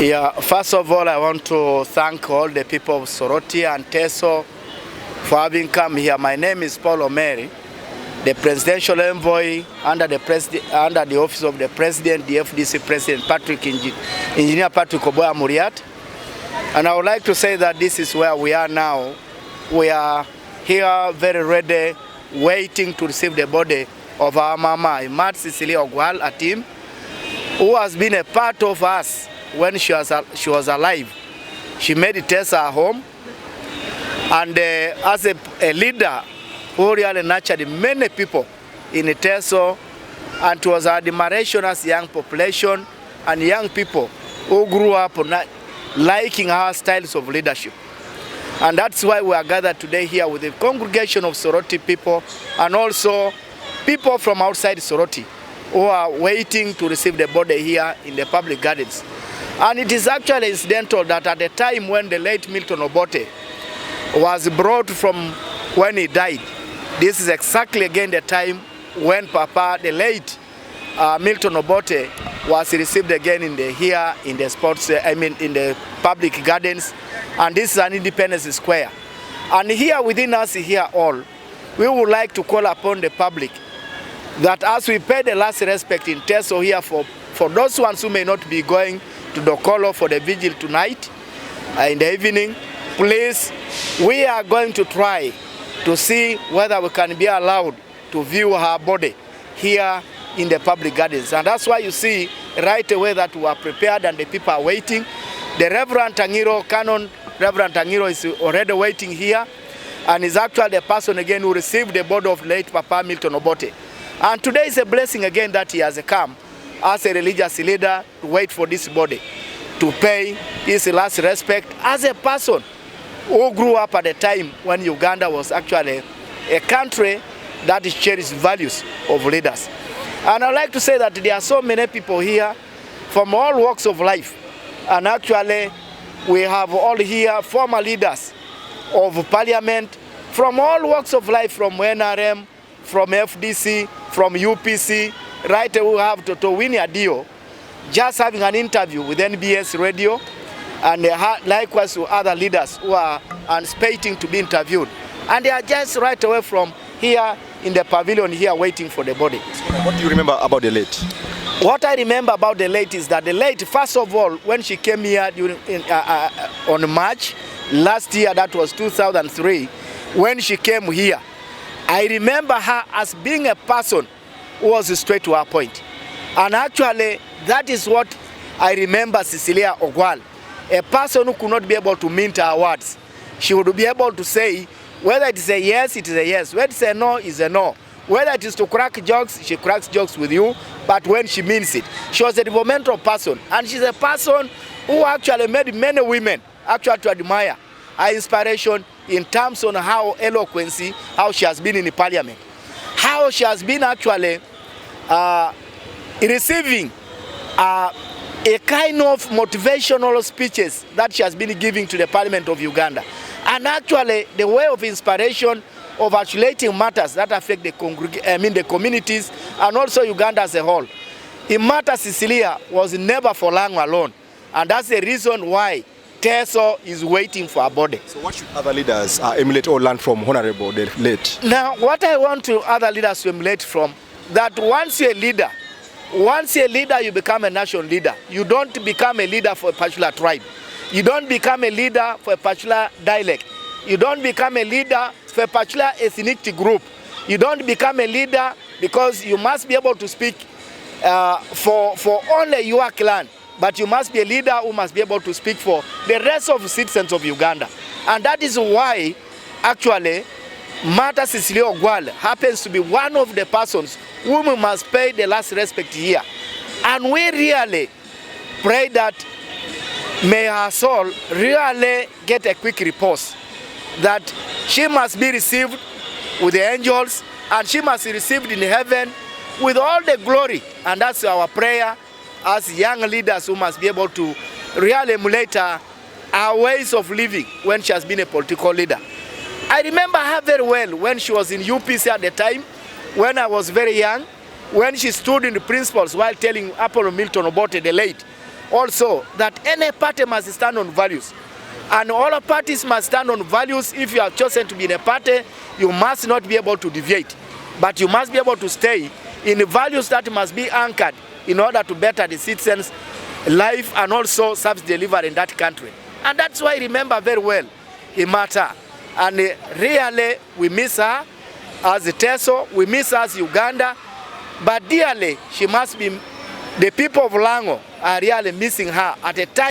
Yeah, first of all, I want to thank all the people of Soroti and Teso for having come here. My name is Pau Omer, the presidential envoy under the office of the president, the FDC president, Engineer Patrick Oboya Muriat. And I would like to say that this is where we are now. We are here very ready, waiting to receive the body of our mama, Cecilia Ogwal, a team who has been a part of us when she was alive. She made it as her home, and as a leader who really nurtured many people in Teso, and it was admiration as young population and young people who grew up liking our styles of leadership. And that's why we are gathered today here with the congregation of Soroti people and also people from outside Soroti who are waiting to receive the body here in the public gardens. And it is actually incidental that at the time when the late Milton Obote was brought from when he died, this is exactly again the time when Papa, the late Milton Obote, was received again in the in the public gardens, and this is an Independence Square. And here within us here all, we would like to call upon the public that as we pay the last respect in Teso here for those ones who may not be going to Dokolo for the vigil tonight in the evening, please, we are going to try to see whether we can be allowed to view her body here in the public gardens. And that's why you see right away that we are prepared and the people are waiting. The Reverend Tangiro, Canon Reverend Tangiro, is already waiting here and is actually the person again who received the body of late Papa Milton Obote. And today is a blessing again that he has come as a religious leader to wait for this body, to pay his last respect as a person who grew up at a time when Uganda was actually a country that cherished values of leaders. And I'd like to say that there are so many people here from all walks of life. And actually, we have all here former leaders of parliament from all walks of life, from NRM, from FDC, from UPC, right we have Toto Winnie Adio, just having an interview with NBS Radio, and likewise with other leaders who are anticipating to be interviewed. And they are just right away from here in the pavilion here waiting for the body. What do you remember about the late? What I remember about the late is that the late, first of all, when she came here on March last year, that was 2003, when she came here, I remember her as being a person who was straight to her point. And actually, that is what I remember Cecilia Ogwal, a person who could not be able to mint her words. She would be able to say, whether it is a yes, it is a yes. Whether it is a no, it is a no. Whether it is to crack jokes, she cracks jokes with you, but when she means it. She was a developmental person, and she's a person who actually made many women actually to admire her inspiration in terms on how eloquency, how she has been in the parliament, how she has been actually receiving a kind of motivational speeches that she has been giving to the Parliament of Uganda. And actually, the way of inspiration of articulating matters that affect the communities and also Uganda as a whole. In matter, Cecilia was never for long alone. And that's the reason why Teso is waiting for a body. So what should other leaders emulate or learn from Honorable the late? Now, what I want to other leaders to emulate from, that once you're a leader, you become a national leader. You don't become a leader for a particular tribe. You don't become a leader for a particular dialect. You don't become a leader for a particular ethnic group. You don't become a leader because you must be able to speak for only your clan. But you must be a leader who must be able to speak for the rest of the citizens of Uganda. And that is why, actually, Mata Cecilia Ogwal happens to be one of the persons whom we must pay the last respect here. And we really pray that may her soul really get a quick repose, that she must be received with the angels and she must be received in heaven with all the glory. And that's our prayer as young leaders who must be able to really emulate our ways of living when she has been a political leader. I remember her very well when she was in UPC at the time, when I was very young, when she stood in the principles while telling Apollo Milton Obote the late also that any party must stand on values. And all parties must stand on values. If you have chosen to be in a party, you must not be able to deviate. But you must be able to stay in the values that must be anchored in order to better the citizens' life and also service delivery in that country. And that's why I remember very well Imata. And really, we miss her as Teso, we miss her as Uganda. But dearly, she must be, the people of Lango are really missing her at a time